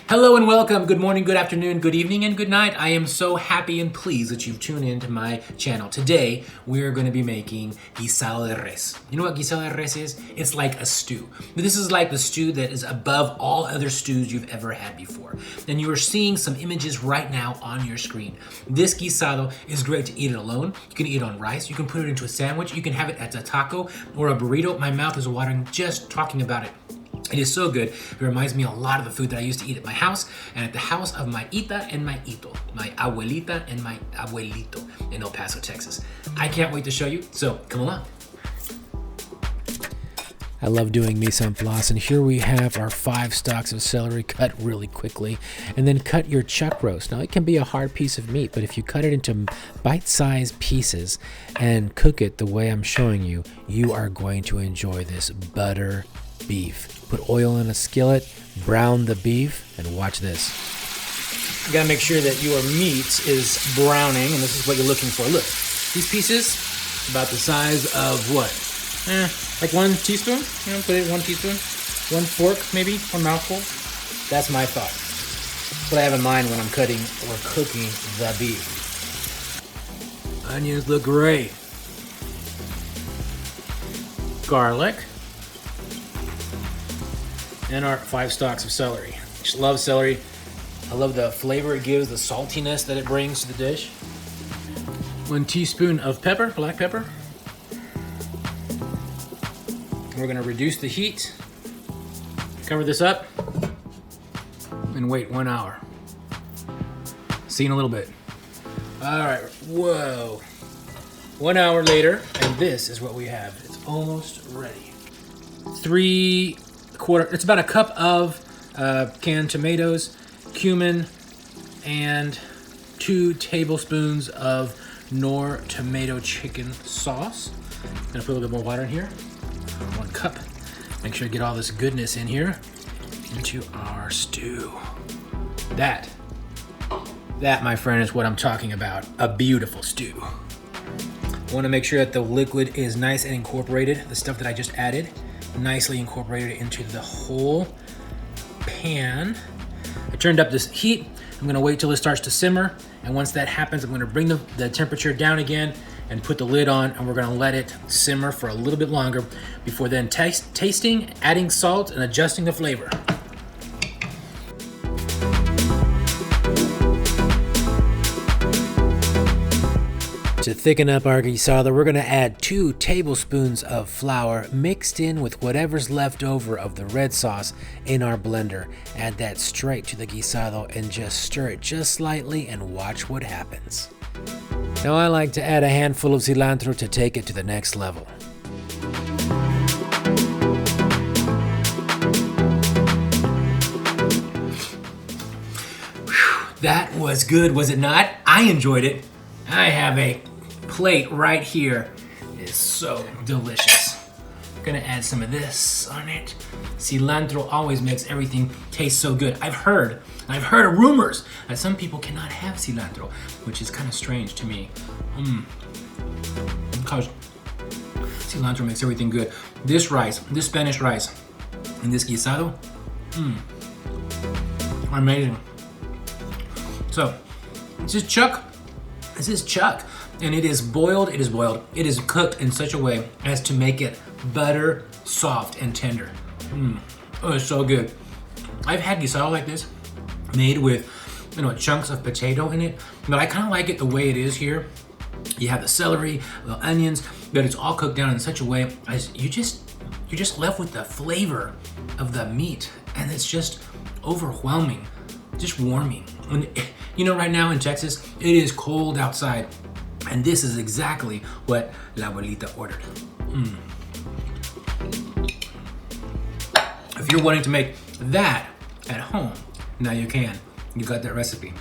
Hello and welcome. Good morning, good afternoon, good evening, and good night. I am so happy and pleased that you've tuned in to my channel. Today, we're going to be making Guisado de Res. You know what Guisado de Res is? It's like a stew. This is like the stew that is above all other stews you've ever had before. And you are seeing some images right now on your screen. This guisado is great to eat it alone. You can eat it on rice. You can put it into a sandwich. You can have it as a taco or a burrito. My mouth is watering just talking about it. It is so good. It reminds me a lot of the food that I used to eat at my house and at the house of my Ita and my Ito, my abuelita and my abuelito in El Paso, Texas. I can't wait to show you, so come along. I love doing mise en place, and here we have our 5 stalks of celery cut really quickly, and then cut your chuck roast. Now it can be a hard piece of meat, but if you cut it into bite-sized pieces and cook it the way I'm showing you, you are going to enjoy this butter beef. Put oil in a skillet, brown the beef, and watch this. You gotta make sure that your meat is browning, and this is what you're looking for. Look, these pieces, about the size of what? Like 1 teaspoon? You know, put it 1 teaspoon. 1 fork, maybe, 1 mouthful. That's my thought. That's what I have in mind when I'm cutting or cooking the beef. Onions look great. Garlic. And our 5 stalks of celery. Just love celery. I love the flavor it gives, the saltiness that it brings to the dish. 1 teaspoon of pepper, black pepper. We're gonna reduce the heat, cover this up, and wait 1 hour. See you in a little bit. All right, whoa. 1 hour later, and this is what we have. It's almost ready. 3/4, it's about a cup of canned tomatoes, cumin, and 2 tablespoons of Knorr Tomato chicken sauce. I'm gonna put a little bit more water in here. 1 cup. Make sure you get all this goodness in here into our stew. That, my friend, is what I'm talking about. A beautiful stew. Want to make sure that the liquid is nice and incorporated. The stuff that I just added, nicely incorporated into the whole pan. I turned up this heat. I'm gonna wait till it starts to simmer. And once that happens, I'm gonna bring the temperature down again and put the lid on, and we're gonna let it simmer for a little bit longer before then tasting, adding salt, and adjusting the flavor. To thicken up our guisado, we're gonna add 2 tablespoons of flour mixed in with whatever's left over of the red sauce in our blender. Add that straight to the guisado and just stir it just slightly and watch what happens. Now I like to add a handful of cilantro to take it to the next level. Whew, that was good, was it not? I enjoyed it. I have a plate right here. It is so delicious. I'm gonna add some of this on it. Cilantro always makes everything taste so good. I've heard rumors that some people cannot have cilantro, which is kind of strange to me. Because cilantro makes everything good. This rice, this Spanish rice, and this guisado, amazing. So, this is chuck. This is chuck, and it is boiled. It is cooked in such a way as to make it butter soft and tender. Oh, it's so good. I've had guisado like this, made with, chunks of potato in it, but I kind of like it the way it is here. You have the celery, the onions, but it's all cooked down in such a way as you're just left with the flavor of the meat, and it's just overwhelming, just warming. And right now in Texas, it is cold outside, and this is exactly what La Abuelita ordered. If you're wanting to make that at home, now you can. You got that recipe.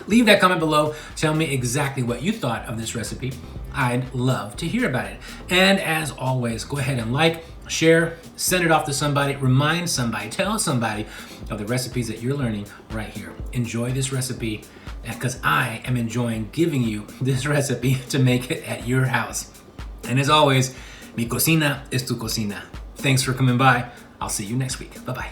Leave that comment below. Tell me exactly what you thought of this recipe. I'd love to hear about it. And as always, go ahead and like, share, send it off to somebody, remind somebody, tell somebody of the recipes that you're learning right here. Enjoy this recipe, because I am enjoying giving you this recipe to make it at your house. And as always, mi cocina es tu cocina. Thanks for coming by. I'll see you next week. Bye-bye.